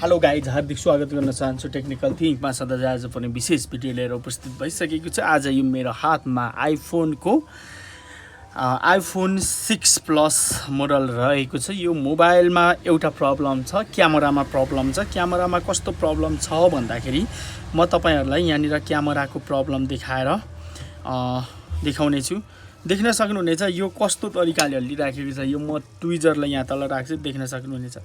Hello guys, हार्दिक स्वागत गर्न चाहन्छु टेक्निकल थिङ्कमा। सधैँ आज पनि विशेष भिडियो लिएर उपस्थित भइसकेको छ। आज यो मेरो हातमा आइफोन 6 प्लस मोडल रहेको छ। यो मोबाइलमा एउटा प्रब्लम छ, क्यामेरामा प्रब्लम छ। क्यामेरामा कस्तो प्रब्लम छ भन्दाखेरि म तपाईहरुलाई यहाँनिर क्यामेराको प्रब्लम देखाउने छु। देख्न सक्नुहुनेछ यो कस्तो तरिकाले हल्लिराखेको छ। यो म ट्विजरलाई यहाँ तल राख्छु, देख्न सक्नुहुनेछ है।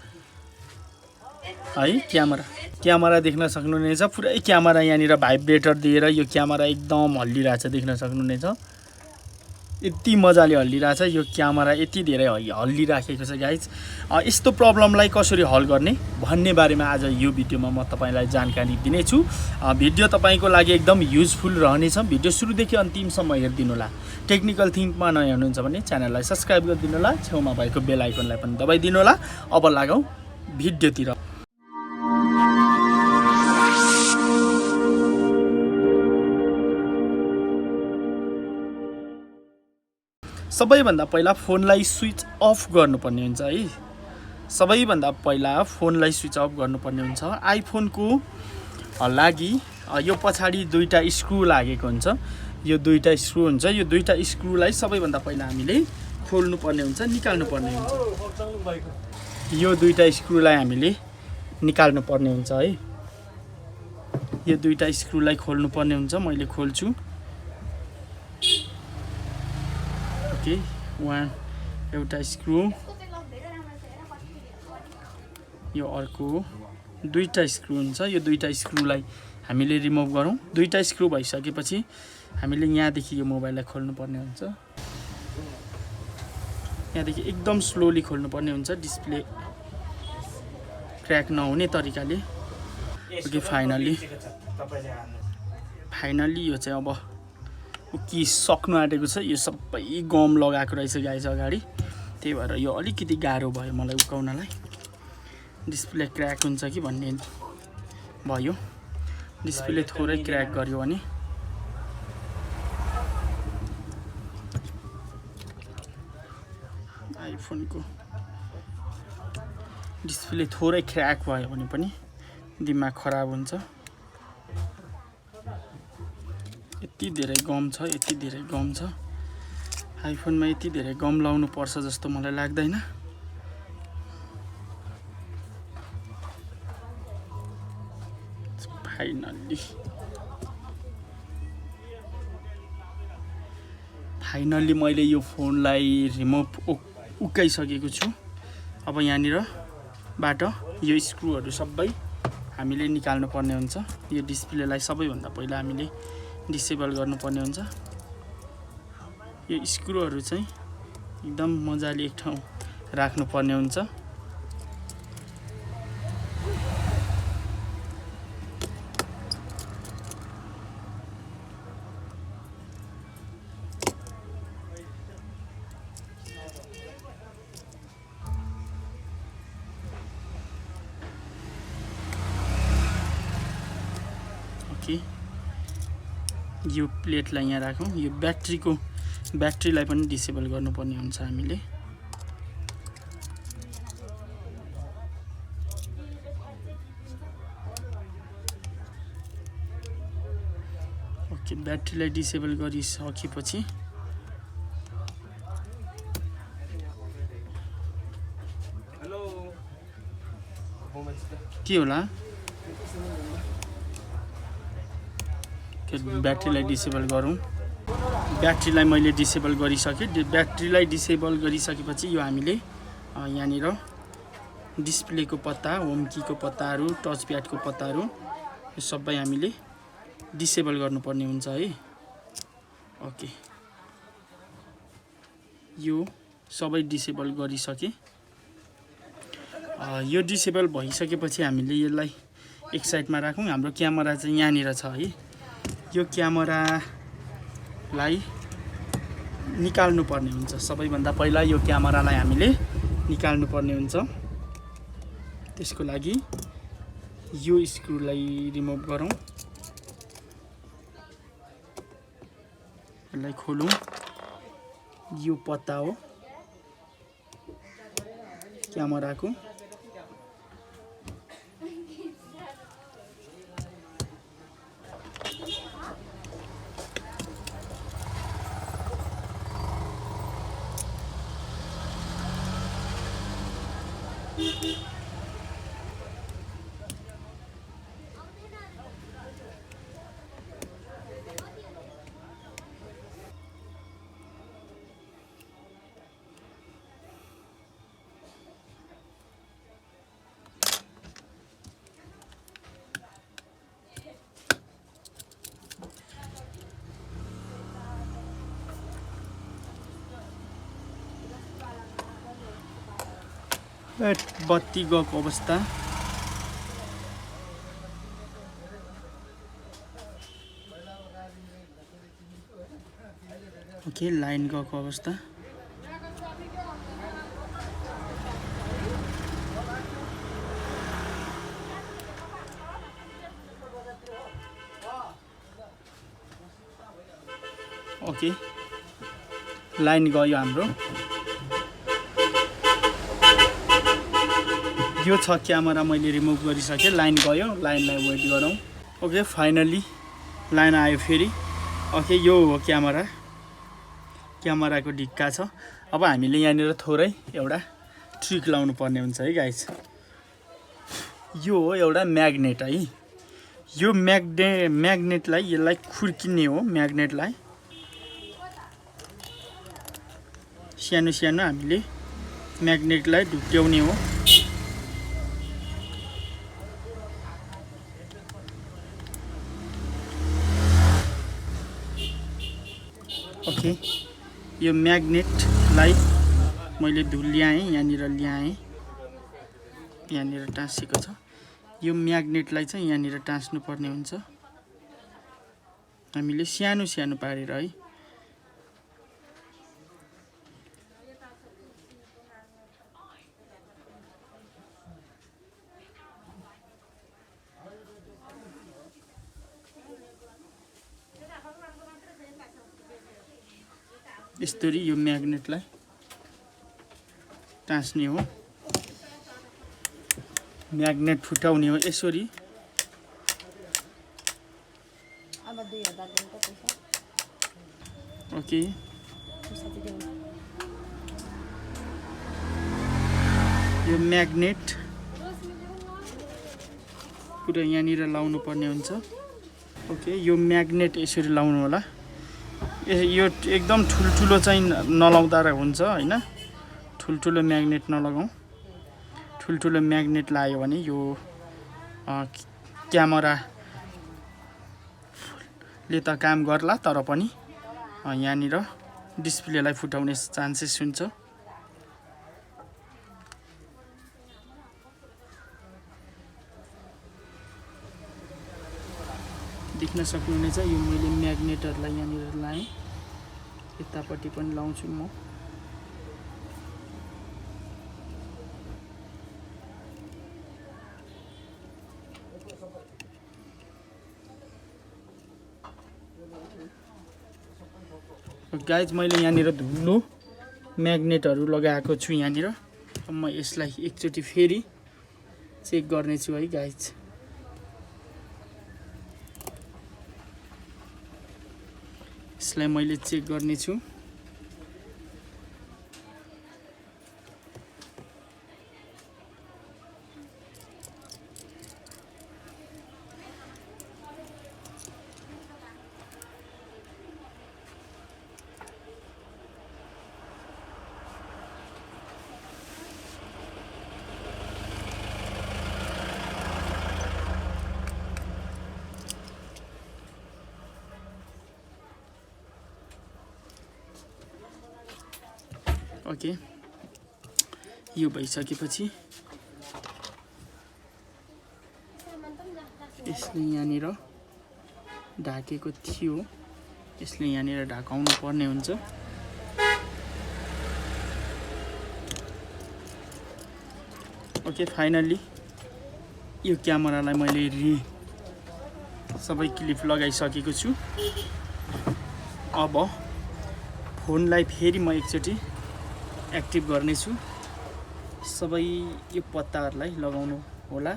क्यामेरा देख्न सक्नुहुनेछ। पुरै क्यामेरा यहाँनिर भाइब्रेटर दिएर यो क्यामेरा एकदम हल्लिरहेछ, देख्न सक्नुहुनेछ। यति मजाले हल्लिरहेछ यो क्यामेरा, यति धेरै हल्लिराखेको छ गाइज। यस्तो प्रब्लमलाई कसरी हल गर्ने भन्ने बारेमा आज यो भिडियोमा म तपाईलाई जानकारी दिनेछु। भिडियो तपाईको लागि एकदम युजफुल रहनेछ। भिडियो सुरुदेखि अन्तिमसम्म हेरिदिनु होला। टेक्निकल थिङ्कमा नयाँ हुनुहुन्छ भने च्यानललाई सब्स्क्राइब गरिदिनु होला, छेउमा भएको बेल आइकनलाई पनि दबाइदिनु होला। अब लागौँ भिडियोतिर। सबैभन्दा पहिला फोनलाई स्विच अफ गर्नुपर्ने हुन्छ है। सबैभन्दा पहिला फोनलाई स्विच अफ गर्नुपर्ने हुन्छ। आइफोनको लागि यो पछाडि दुईटा स्क्रु लागेको हुन्छ। यो दुईटा स्क्रु हुन्छ। यो दुईटा स्क्रुलाई सबैभन्दा पहिला हामीले खोल्नुपर्ने हुन्छ, निकाल्नुपर्ने हुन्छ। यो दुईटा स्क्रुलाई हामीले निकाल्नुपर्ने हुन्छ है। यो दुईटा स्क्रुलाई खोल्नुपर्ने हुन्छ। मैले खोल्छु। एउटा स्क्रु, यो अर्को दुईटा स्क्रु हुन्छ। यो दुईटा स्क्रुलाई हामीले रिमुभ गरौँ। दुईटा स्क्रु भइसकेपछि हामीले यहाँदेखि यो मोबाइललाई खोल्नुपर्ने हुन्छ। यहाँदेखि एकदम स्लोली खोल्नुपर्ने हुन्छ, डिस्प्ले क्र्याक नहुने तरिकाले। ओके, फाइनली यो चाहिँ अब कि सक्नु आँटेको छ। यो सबै गम लगाएको रहेछ गाइस अगाडि, त्यही भएर यो अलिकति गाह्रो भयो मलाई उकाउनलाई। डिस्प्ले क्र्याक हुन्छ कि भन्ने भयो। डिस्प्ले थोरै क्र्याक गर्यो भने आइफोनको डिस्प्ले थोरै क्र्याक भयो भने पनि दिमाग खराब हुन्छ। यति धेरै गम छ, यति धेरै गम छ। आइफोनमा यति धेरै गम लाउनु पर्छ जस्तो मलाई लाग्दैन। फाइनल्ली मैले यो फोनलाई रिमुभ उकाइसकेको छु। अब यहाँनिरबाट यो स्क्रुहरू सबै हामीले निकाल्नु पर्ने हुन्छ। यो डिस्प्लेलाई सबैभन्दा पहिला हामीले डिसेबल गर्नुपर्ने हुन्छ। यो स्क्रुहरू चाहिँ एकदम मजाले एक ठाउँ राख्नुपर्ने हुन्छ। ओके, यो प्लेटलाई यहाँ राखौँ। यो ब्याट्रीलाई पनि डिसेबल गर्नुपर्ने हुन्छ हामीले। ओके, ब्याट्रीलाई डिसेबल गरिसकेपछि के होला, ब्याट्रीलाई डिसेबल गरौँ। ब्याट्रीलाई मैले डिसेबल गरिसकेँ। ब्याट्रीलाई डिसेबल गरिसकेपछि यो हामीले यहाँनिर डिस्प्लेको पत्ता, होम कीको पत्ताहरू, टच प्याडको पत्ताहरू यो सबै हामीले डिसेबल गर्नुपर्ने हुन्छ है। ओके, यो सबै डिसेबल गरिसकेँ। यो डिसेबल भइसकेपछि हामीले यसलाई एक साइडमा राखौँ। हाम्रो क्यामेरा चाहिँ यहाँनिर छ है। यो क्यामेरालाई निकाल्नु पर्ने हुन्छ। सबैभन्दा पहिला यो क्यामेरालाई हामीले निकाल्नु पर्ने हुन्छ। त्यसको लागि यो स्क्रुलाई रिमुभ गरौँ। यसलाई खोलौँ। यो पत्ता हो क्यामेराको। बत्ती गएको अवस्था। ओके लाइन गएको अवस्था। ओके लाइन गयो हाम्रो। यो छ क्यामेरा मैले रिमुभ गरिसकेँ, लाइन गयो, लाइनलाई वेट गरौँ। ओके फाइनली लाइन आयो फेरि। ओके यो हो क्यामेरा, क्यामेराको ढिक्का छ। अब हामीले यहाँनिर थोरै एउटा ट्रिक लाउनु पर्ने हुन्छ है गाइस। यो हो एउटा म्याग्नेट है। यो म्याग्नेटलाई यसलाई खुर्किने हो। म्याग्नेटलाई सानो सानो हामीले म्याग्नेटलाई ढुक्याउने हो। ओके यो म्याग्नेटलाई मैले ल्याएँ, यहाँनिर ल्याएँ, यहाँनिर टाँसेको छ। यो म्याग्नेटलाई चाहिँ यहाँनिर टाँस्नु पर्ने हुन्छ हामीले सानो सानो पारेर है। यसरी यो म्याग्नेटलाई टाँस्ने हो, म्याग्नेट फुटाउने हो यसरी। ओके यो म्याग्नेट पुरा यहाँनिर लाउनु पर्ने हुन्छ। ओके यो म्याग्नेट यसरी लाउनु होला। यो एकदम ठुल्ठुलो चाहिँ नलाउँदा हुन्छ हैन, ठुल्ठुलो म्याग्नेट नलगाउँ। ठुल्ठुलो म्याग्नेट लायो भने यो क्यामेराले त काम गर्ला, तर पनि यहाँनिर डिस्प्लेलाई फुटाउने चान्सेस हुन्छ। देख्न सक्नुहुनेछ यो मैले म्याग्नेटहरूलाई यहाँनिर लाएँ, यतापट्टि पनि लाउँछु म। गाइज मैले यहाँनिर धुलो म्याग्नेटहरू लगाएको छु यहाँनिर। म यसलाई एकचोटि फेरि चेक गर्नेछु है गाइज। यसलाई मैले चेक गर्नेछु। ओके यो भइसकेपछि यसले यहाँनिर ढाकेको थियो, यसले यहाँनिर ढाकाउनु पर्ने हुन्छ। ओके फाइनली यो क्यामेरालाई मैले सबै क्लिप लगाइसकेको छु। अब फोनलाई फेरि म एकचोटि एक्टिभ गर्नेछु। सबै यो पत्ताहरूलाई लगाउनु होला।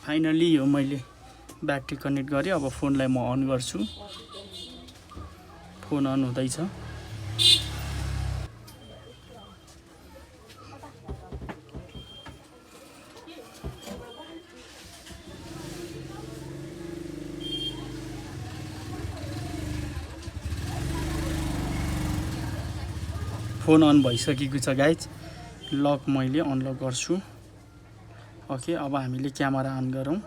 फाइनली यो मैले ब्याट्री कनेक्ट गरेँ। अब फोनलाई म अन गर्छु। फोन अन हुँदैछ। फोन अन भइसकेको छ गाइज। लक मैले अनलक गर्छु। ओके, अब हामीले क्यामेरा अन गरौँ।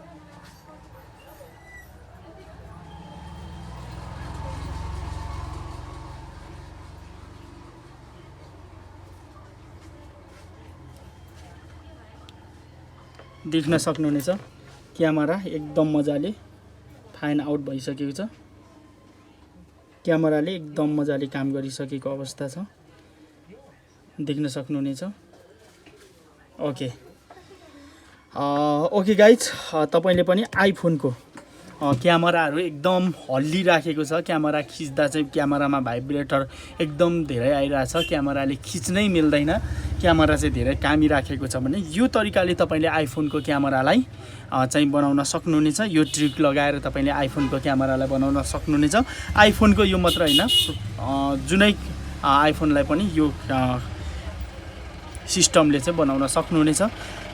देख्न सक्नुहुनेछ क्यामेरा एकदम मजाले फाइन आउट भइसकेको छ। क्यामेराले एकदम मजाले काम गरिसकेको अवस्था छ, देख्न सक्नुहुनेछ। ओके ओके गाइज, तपाईले पनि आइफोनको क्यामेराहरू एकदम हल्लिराखेको छ। क्यामेरा खिच्दा चाहिँ क्यामेरामा भाइब्रेटर एकदम धेरै आइरहेछ, क्यामेराले खिच्नै मिल्दैन, क्यामेरा चाहिँ धेरै कामी राखेको छ भने यो तरिकाले तपाईले आइफोनको क्यामेरालाई चाहिँ बनाउन सक्नुहुनेछ। यो ट्रिक लगाएर तपाईले आइफोनको क्यामेरालाई बनाउन सक्नुहुनेछ। आइफोनको यो मात्र हैन, जुनै आइफोनलाई पनि यो सिस्टमले चाहिँ बनाउन सक्नुहुनेछ।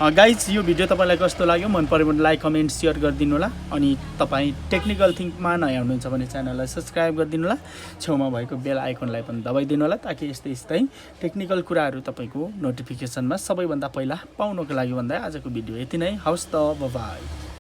गाइज, यो भिडियो तपाईलाई कस्तो लाग्यो? मन पर्यो भने लाइक, कमेन्ट, सेयर गरिदिनु होला। अनि तपाई टेक्निकल थिङ्कमा नयाँ हुनुहुन्छ भने च्यानललाई सब्स्क्राइब गरिदिनु होला। छेउमा भएको बेल आइकनलाई पनि दबाइदिनु होला, ताकि यस्तै टेक्निकल कुराहरू तपाईको नोटिफिकेसनमा सबैभन्दा पहिला पाउनको लागि भन्दा आजको भिडियो यति नै। हवस् त, बाइ बाइ।